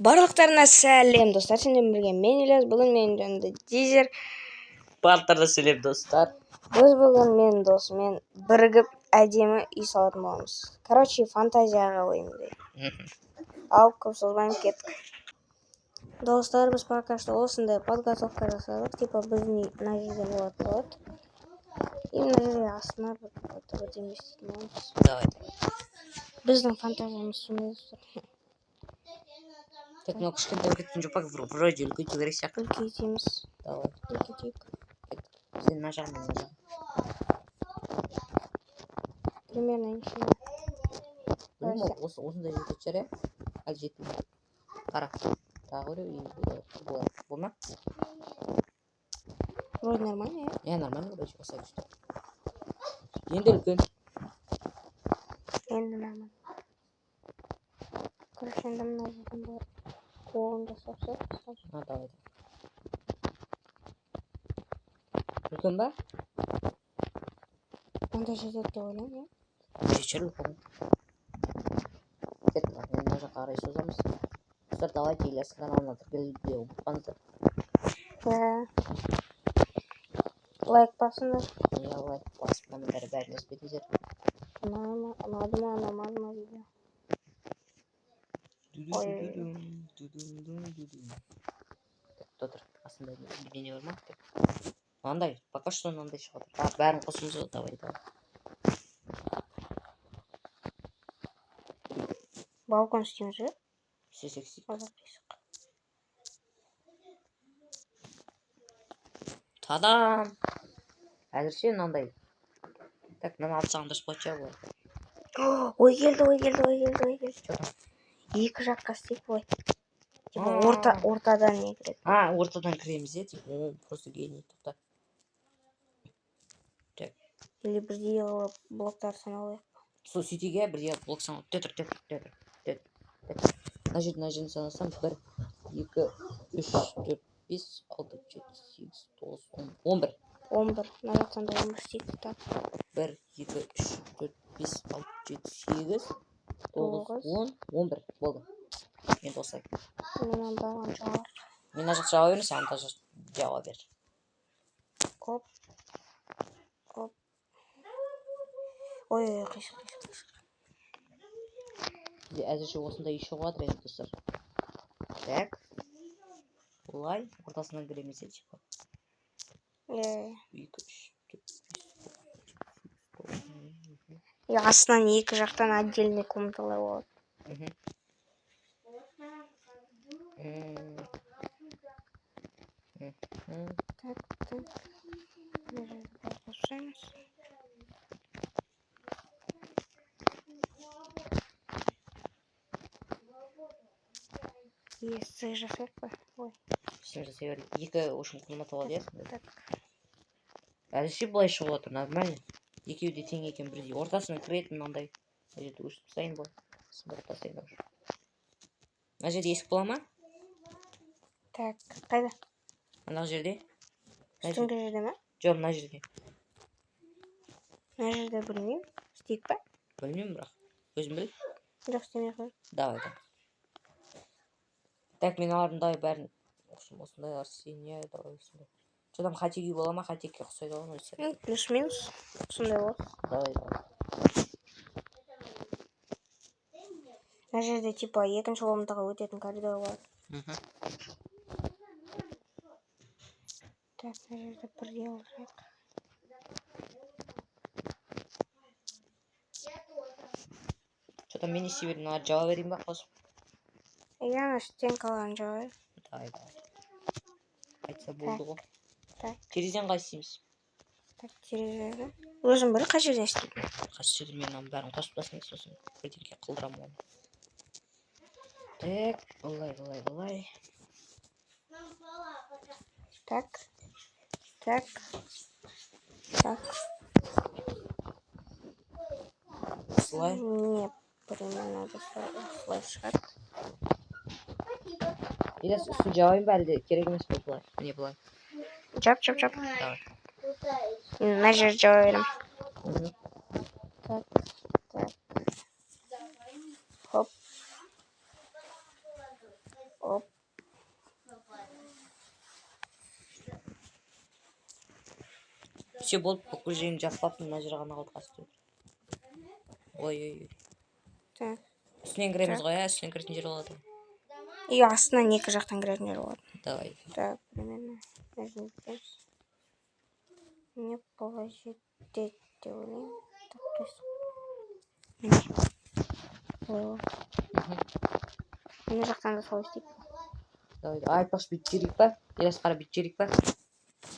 Барлықтарына сәлем достар, сендермен бірге мен Ильяс, бүгін менің жанымда Дизер. Барлықтарына сәлем достар. Біз бүгін мен досымен бірігіп әдемі үй салатын боламыз. Короче, фантазияға ойымды. Ал көп созбайын кеттік. Достар, біз пока что осындай подготовка жасадық. Типа біздің мына жерде болады. И мына жерде астына бірдеңе істейтін боламыз. Біздің фантазиямыз сондай достар. Так, ну кішкентай кеткен жоқ па, вроде үлкейту керек сияқты. Үлкейтеміз. Давай. Үлкейтейік. Сен мына жағын, мына жағын. Примерно ничего. Білмеймін, осындай жететін шығар, иә? Әлі жетпейді. Қара. Тағы біреу болады. Бұл ма? Вроде нормально, иә? Иә, нормально, вроде осылай күшті. Енді үлкен. Енді нормально. Короче, енді мына жерден бар. Қолын жасап салып. Давай. Үлкен ба? Онда жетеді деп ойлаймын, иә? Жетер үлкен. Кеттік, енді мына жаққа қарай созамыз. Достар, давайте Ильястың каналына тіркелуді ұмытпаңыздар. Лайк басыңдар. Иә, лайк басып, комментарий бәрін жазып кетіңіздер. Ұнады ма видео? Тұр, астында не бар ма? Мынандай, пока что мынандай шығады. Бәрін қосымыз, давай. Балкон істейміз, иә? Істесек. Тадам! Әзірше мынандай. Так, мынаны алып тастаған дұрыс болады ғой. Ой келді. Екі жаққа істейік бой. Типа ортадан не кіреді. Ортадан кіреміз, е? Типа, просто гений. Тоқта. Так. Или бірдей блоктар саналайық. Сол сөйтеге бірдей блок саналып. Тетір. Мына жерден санасам 1, 2, 3, 4, 5, 6, 7, 8, 9, 10, 11. 11. Мына жақтан да 11 істейік. 1, 2, 3, 4, 5, 6, 7, 8, 9, 10, 11. Болды. Енді осылай. Мен баған жауар. Мен мына жақта жауа бермін, сен анда жауа бер. Оп. Ой, қисық. Әзірше осындай үй шығады енді достар. Так. Олай, ортасынан кіреміз, типа. 2, 3, 4, 5. Астынан екі жақтан отдельный комнаталар болады. Так. Послушаемся. Если жасайық па? Ой. Сен жасай бер. Екі ошым комната болады, иә? Әзірше былай шығып отыр, нормально. Екеуі де тең екен бірдей. Ортасына кіретін мынандай. Мына жерде өшіп тастайын бұл. Сындырып тастайын уже. Мына жерде есік бола ма? Так, қайда? Ана жерде? Үстіңгі жерде ма? Жоқ, мына жерде. Мына жерде білмеймін. Істейік па? Білмеймін бірақ. Өзім біл. Жоқ, істемей қой. Давай. Так, мен аларымдай бәрін. Осындайлар істейін, иә, давай осындай. Что-там хатик үй бола ма? Хатикке ұқсайды ғой өсі. Плюс-минус. Сондай болады. Давай. Мына жерде типа екінші комнатаға өтетін коридор бар. Так, мына жерде бірдей алжайық. Что-там мен есе бердім, жауа берейін ба қосып? Иә, стенкаларын жауайық. Давай. Айтса болды ғой. Терезен қай істейміз? Так, терезені. Өзім бір қай жерден істеймін? Қай жерден мен бәрін қосып тастайын, сосын бірдеңке қылдырамын оны. Так, былай. Так. Осылай? Не, примерно осылай шығады. Елес үстін жауайын ба әлде керек емес пе былай? Міне былай. Жап. Давай. Мына жер жауа берем. Так. Хоп. Оп. Все болды, бүкіл жерін жапып алыппын, мына жері ғана қалды қасты. Ой. Так. Үстінен кіреміз ғой, үстінен кіретін жер болады. И астынан екі жақтан кіретін жер болады. Давай. Так, примерно. Нажмитесь. Мне положить деп ойлаймын. Так, то есть. Мына жақтан да солай істейік. Давай, айтпақшы бүйтіп жіберейік па? Елес қара бүйтіп жіберейік па?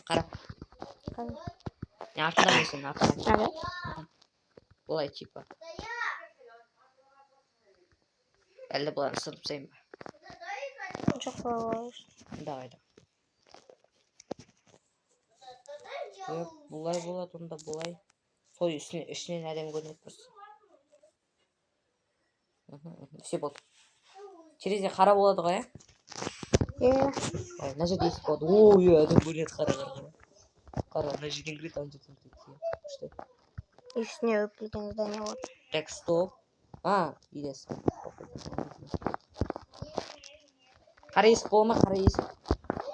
Қара. Артында мен сенің артында. Олай типа. Әлде бұларын ысырып тастайын ба? Жоқ, солай. Давай. Бұлай болады, онда бұлай. Той ішінен әдем көрінеді просто. Все болды. Терезе қара болады ғой, ә? Мына жерде есік болады. Ой, әдем көрінеді, қара. Қара, мына жерден кіреді, ана жерден кіреді. Үстіне өпілген здание болады. Так, стоп. Елес. Қара есік бола ма, қара есік?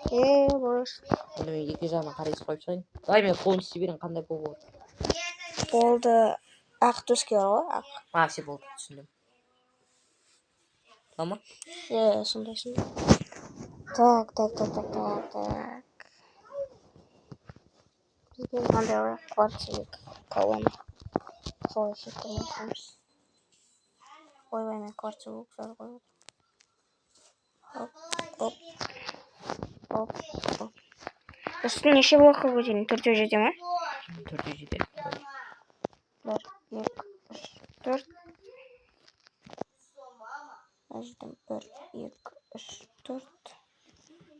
Бұрыш. Онда мен екі жағынан қара есік қойып шығайын. Давай мен қолын істей берейін, қандай пол болады. Полды ақ төске ғой, ақ. Все болды, түсіндім. Tamam mı? Сондай. Так. Бізге қандай квартирик колонна. Солай шеттірмен шығамыз. Ойбай, мен квартиру ұқсар қойып. Оп. Үстін неше блокқа көтерейін? 4 жете ме? 4 жете. 1, 2, 3, 4. Аждым 1, 2, 3, 4.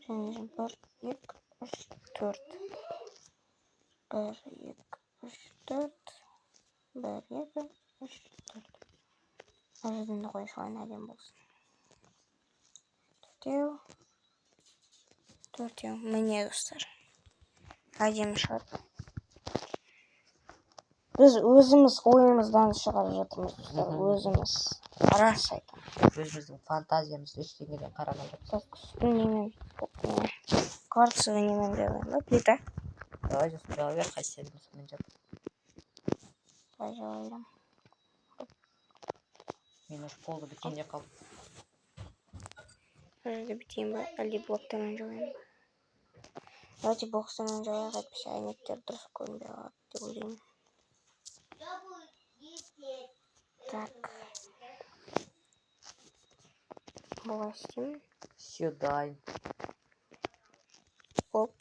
Және 1, 2, 3, 4. 1, 2, 3, 4. 1, 2, 3, 4. Аждымды қой салайын, әдем болсын. 4. Міне достар. Әдем шығады. Біз өзіміз ойымыздан шығарып жатырмыз. Өзіміз. Рас айтам. Өзіміздің фантазиямыз ештеңеден қарамай жатыр. Так, немен? Кварцевый немен делаем, да? Плита. Давай жала бер, қайсы мен жап. Жалайдым. Мен осы полды біткенде қалдым. Жерде бітейін ба? Әлде блоктармен жалайын ба? Давайте блоктармен жалайық, әйтпесе әйнектер дұрыс көрінбей қалады деп ойлаймын. Так. Бұлай істеймін. Все, дайын. Оп.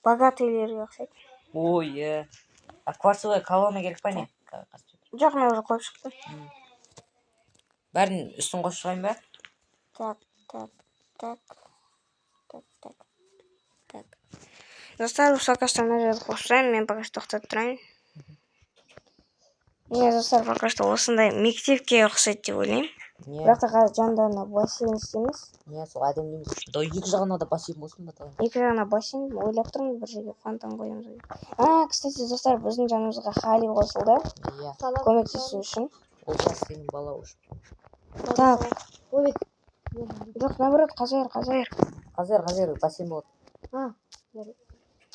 Богатыйлерге ұқсайды. Ой, кварцевая колонна керек па не? Жоқ, мен уже қойып шықтым. Бәрін үстін қосып шығайын ба? Так. Достар, пока что мына жерді қосып, мен пока что тоқтатып тұрайын. Міне достар, пока что осындай мектепке ұқсайды деп ойлаймын. Бірақ та қазір жандарына бассейн істейміз. Не, сол әдемі емес. Екі жағына да бассейн болсын ба? Екі жағына бассейн ойлап тұрмыз, бір жерге фонтан қоямыз. Кстати, достар, біздің жанымызға Хали қосылды. Көмектесу үшін. Ол жас сенің бала үшін. Так. Жоқ, наоборот, қазайыр. Қазайыр, бассейн болады.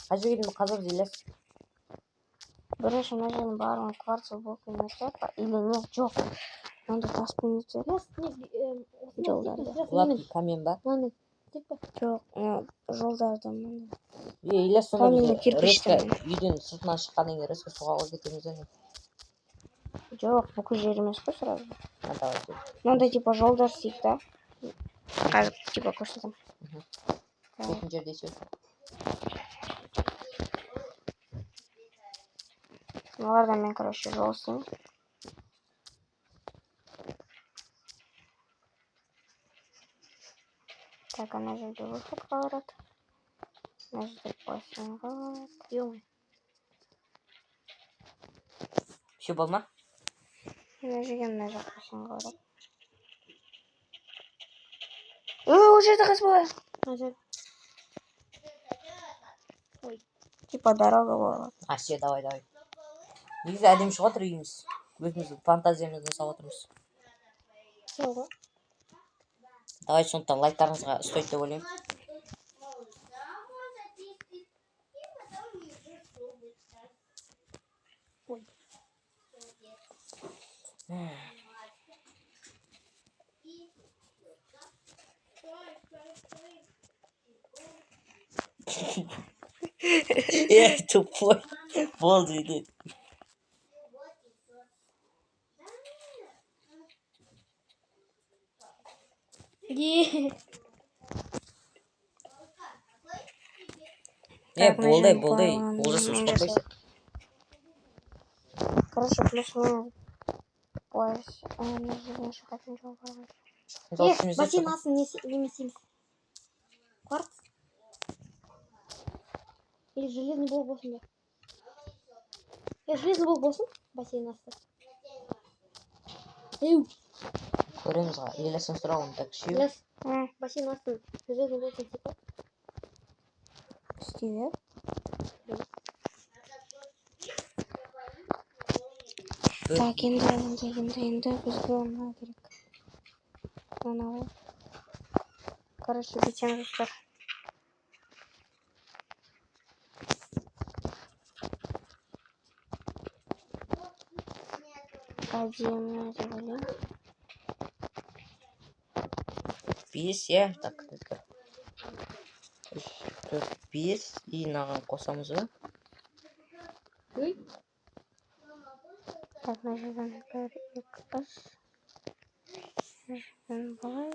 Қай жерге дейін қазамыз, Елес? Бірінші, мына жердің барлығын кварцевый блокпен өтіп, или нет, жоқ. Онда таспен өтіп. Жолдарды. Гладкий камень ба? Жоқ, жолдарды. Елес, сонда біз үйден сыртынан шыққаннан кейін резко суға қойып кетеміз әне. Жоқ, бүкіл жер емес қой сразу. Давай. Мынандай типа жолдар істейік та. Қазір типа көрсетемін. Кететін жерде сөз. Олардан мен, короче, жол істеймін. Так, ана жерде выходқа барады. Ана жерде бассейнға барады. Все бол ма? Ана жерге мына жақ бассейнға барады. Ол жерде қыз болады. Ана жерде. Типа дорога болады. Все, давай. Негізі әдемі шығып отыр үйіміз. Өзіміздің фантазиямыздан жасап отырмыз. Все ғой. Давайте сондықтан лайктарыңызға стоит деп ойлаймын. Ой. Тупой. Болды иди. Так, болды. нажимаем Олжас, план, успокойся. Короче, плюс-минус. Нажимаешь, как ничего Бассейн астын немесе кварц или железный блок болсын ба? Железный блок болсын бассейн асты. Көреміз ға. Елесін сұрауын так шеу. Елес, бассейн астын железный блок болсын ба? Стиве. Так, енді бізге мына керек. Мынау. Короче, бітем жастар. Әдемі деп ойлаймын. 5, я. Так, 3, 4, 5. И мынаған қосамыз ба? Так, мына жерден 1, 2, 3. Былай.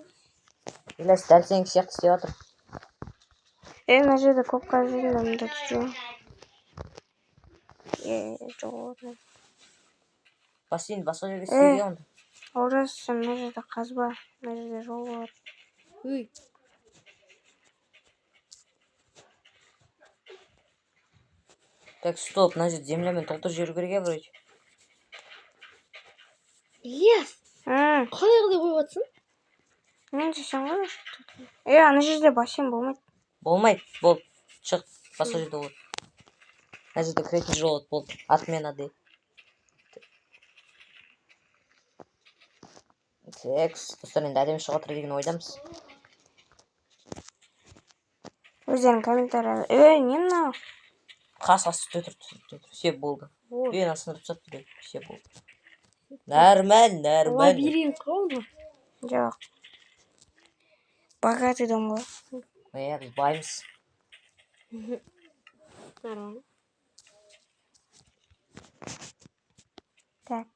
Елес, дәл сенікі сияқты істеп жатыр. Мына жерде көп қажет мында түсу. Жоқ. Бассейн басқа жерге істеуге онда. Олжас, сен мына жерде қазба. Мына жерде жол болады. Так, стоп, мына жерде землямен толтырып жіберу керек я вроде. Yes! Қалай қылдай қойып жатсың? Мен жесем ғой. Ана жерде бассейн болмайды. Болмайды, болды. Шық, басқа жерде болады. Мына жерде кіретін жер болады, болды. Отмена де. Текс, достар енді әдемі шығып жатыр деген ойдамыз. Өздерің комментария. Не мынау? Қас төтір. Все болды. Мені сындырып тастады деп. Все болды. Нормально. Лабиринт қой. Жоқ. Богатый дом ғой. Біз баймыз. Нормально. Так.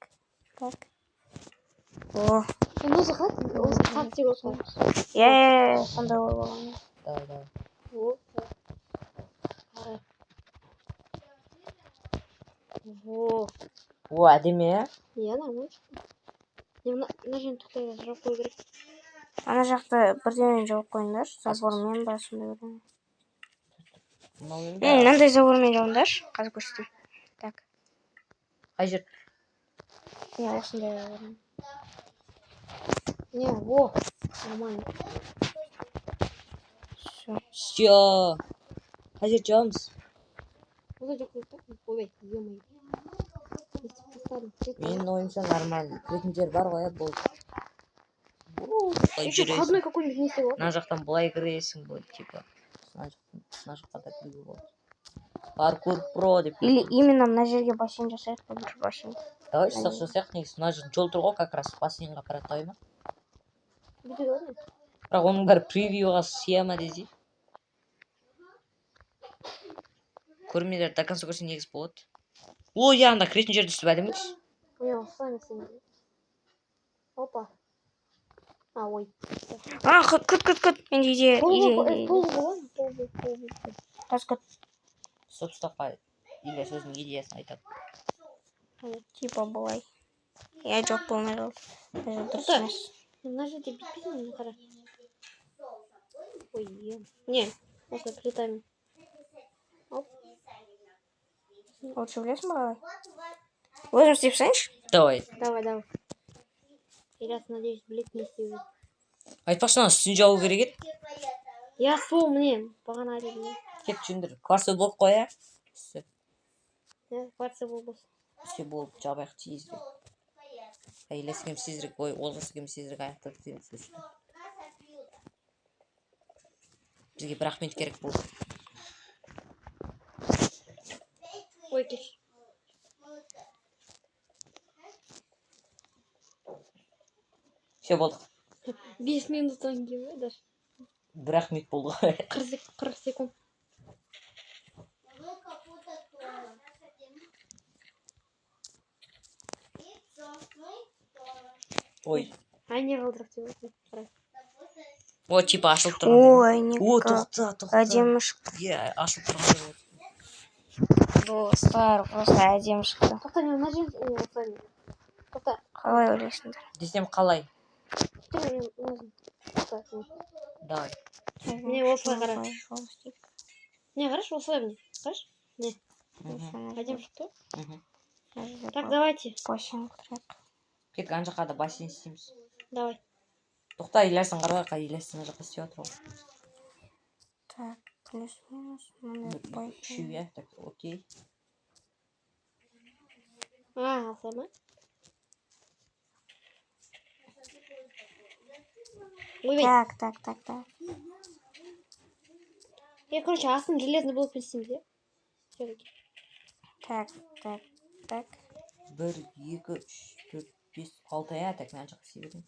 О. Мына жаққа қарт деп отыр. Сондай ой болған. Давай. О, әдемі, я? Иә, нормально. Мына жерін тоқтайда жауып қою керек. Ана жақта бірдеңе жауып қойыңдаршы. Забормен ба сондай бірдеңе. Мынандай забормен жауыңдаршы. Қазір көрсетейін. Так. Қай жер? Осындай. Нормально. Все. Қай жер жауымыз? Олай жоқ қойып та. Ойбай, ё-моё. Менің ойымша нормально. Кіретін жер бар ғой, болды. Еще входной какой-нибудь не істеп Мына жақтан былай кіресің, былай, типа. Мына жаққа да кіруге болады. Паркур про деп. Или именно мына жерге бассейн жасайық па, бір бассейн. Давай жасайық негізі. Мына жерде жол тұр ғой, как раз бассейнге апарады, той ма? Бірақ оның бәрі превьюға схема десе. Көрмелер до конца көрсе негіз болады. Ой, я анда кіретін жерді істеп әдемікші. Опа. Ой. Күт. Мен иде. Тас күт. Стоп. Или сөзінің идеясын айтады. Типа былай. Жоқ болмай қалды. Дұрыс емес. Мына жерде бітпейсің мені қара. Ой, не, осылай плитамен. Лучше білесің ба қалай? Өзім істеп салайыншы? Давай. Елес, надеюсь, білет не істеу. Айтпақшы, ана үстін жауы керек еді. Я сол міне, бағана айтып. Кет жүндір. Кварцевый блок қоя. Кварцевый блок. Все болды, жабайық тиізді. Әйлесі кем сезірек, ой, олғысы кем сезірек аяқтады дейміз. Бізге бір минут керек болды. Ой, кеш. Все болды. 5 минуттан кейін даже. Бір минут болды. 40 секунд. Ой. Не қалдырақ деп отырмын. О, типа ашылып тұрған. Ой, О, Ника. тоқта. Әдемі шықты. Иә, ашылып тұрған. Достар, просто әдемі шықты. Тоқта, мен мына жерде осылай. Тоқта. Қалай ойлайсыңдар? Десем қалай? Давай. Не, осылай қара. Не, қарашы, осылай міне. Қарашы. Не. Әдемі шықты. Так, давайте. Бассейн тұрайық. Кетік ана жаққа да бассейн істейміз. Давай. Тоқта, Илясын қарай, Илясын ана жаққа істеп отыр. Так, плюс-минус. Үшеу, иә, так, окей. Осылай ма? Ойбай. Так. Я, короче, астын железный блок істейміз, иә? Так. 1, 2, 3, 4, 5, 6, иә, так, мен жаққа істей берейін.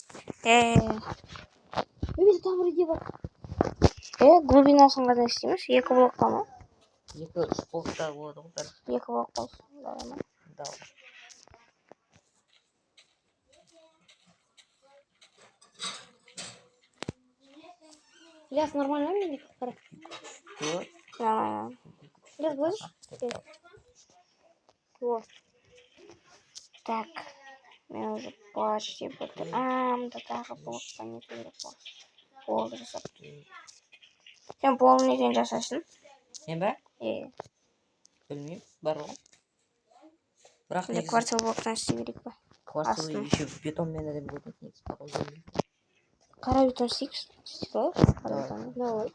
Ойбай, там бір идея бар. Глубинасын қада істейміз? 2 блокқа ма? 2-3 блокта болады ғой. 2 блок болсын. Давай. Давай. Ляс нормально ма? Қара. Вот. Нормально. Ляс, будешь? Вот. Так. Мен уже почти бітір. Мында тағы блокқа не керек болды. Болды жасап. Сен полын неден жасайсың? Мен бә? Білмеймін, бар ғой. Бірақ негізі... Квартал блоктан істей керек па? Квартал еще бетонмен әдем көрінеді негізі. Қара бетон істейікші. Давай.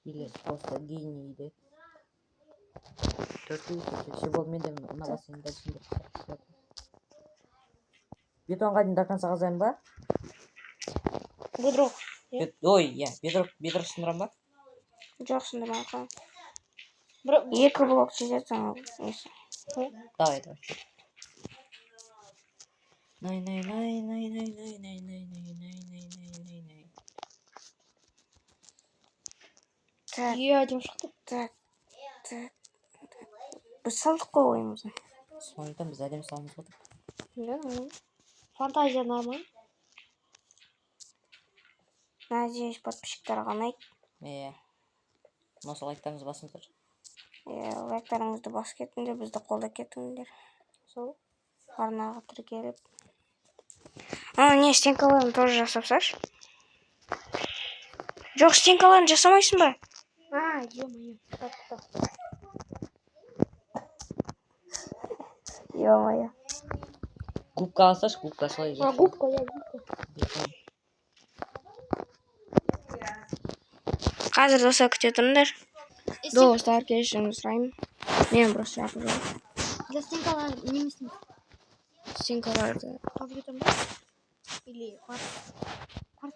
Или просто гений де. Все болды, мен де мына бассейн дальше. Бетонға дейін до конца қазайын ба? Бедрок. Ой, иә, бедрок сындырам ба? Жоқ, сындырмай қойын. 2 блок жетеді ана несі. Давай. Най. Так. Әдемі шықты. Так. Біз салдық қой ойымызды. Сондықтан біз әдем саламыз ғой. Да. Фантазия нормально. Надеюсь, подписчиктер ұнайды. Иә. Осы лайктарыңызды басыңыздар. Лайктарыңызды басып кетіңдер, бізді қолдап кетіңдер. Сол. Арнаға тіркеліп. Не, стенкаларын тоже жасапсаш? Жоқ, стенкаларын жасамайсың ба? Ё-моё. Ё-моё. Губка алсаш, губка солай. Губка. Қазір доса күте тұрыңдар. Достар, кешірім сұраймын. Мен просто жақып жүрмін. Для стенкалар не істейміз. Стенкаларды. Қазір кетем ба? Или кварц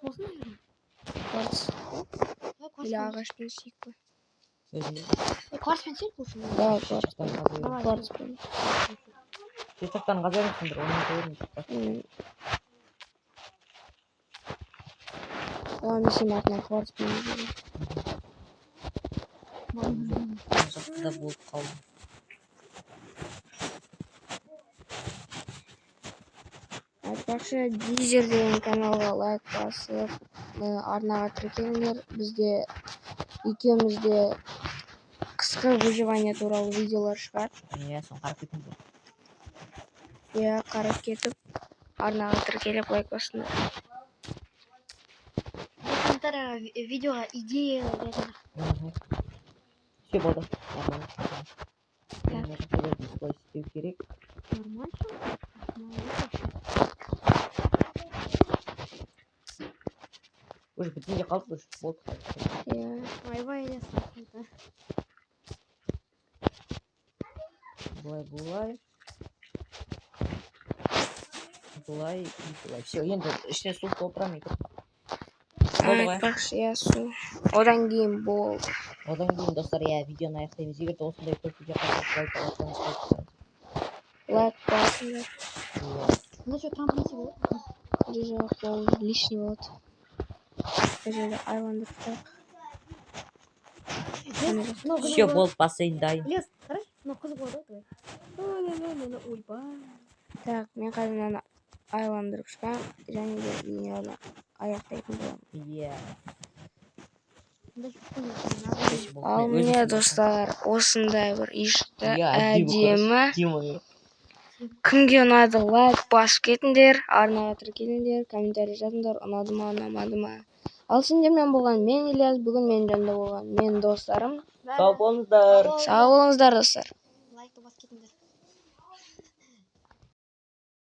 болсын ба? Кварц. Или ағашпен істейік па? Кварцпен істейік болсын. Давай, кварцпен. Шетақтан қазаймысыңдар, оны көріңіз. Мен сен артынан кварцпен жүрмін. Жақты да болып қалды. Айтпақшы, Дизер деген каналға лайк басып, арнаға тіркеліңдер. Бізде екеумізде қысқы выживание туралы видеолар шығар. Сон қарап кетіңдер. Қарап кетіп, арнаға тіркеліп лайк басыңдар. Комментария видеоға идея беріңдер. Все болды. Нормально. Солай істеу керек. Нормально. Уже бітінде қалып уже болды. Айбай жасап. Бұлай. былай и былай. Все, енді ішіне су толтырамын. Болды ғой. Айтпақшы, иә, су. Одан кейін болды. Одан кейін достар, иә, видеоны аяқтаймыз. Егер де осындай көп видео қалсаңыз, лайк бассаңыз. Лайк басыңдар. Ну что, там принцип болады? Жоқ, ол лишний болады. Бұл жерде айландырып Все, болды, бассейн дайын. Ильяс, қарашы, мынау қызық болады ғой. Ойбай. Так, мен қазір мынаны айландырып шығамын, және де видеоны аяқтайтын боламын. Иә. Ал міне достар, осындай бір ішті әдемі. Кімге ұнады, лайк басып кетіңдер, арнаға тіркеліңдер, комментарий жазыңдар, ұнады ма, ұнамады ма. Ал сендермен болған мен Ильяс, бүгін менің жанымда болған менің достарым. Сау болыңыздар. Сау болыңыздар достар. Лайкты басып кетіңдер.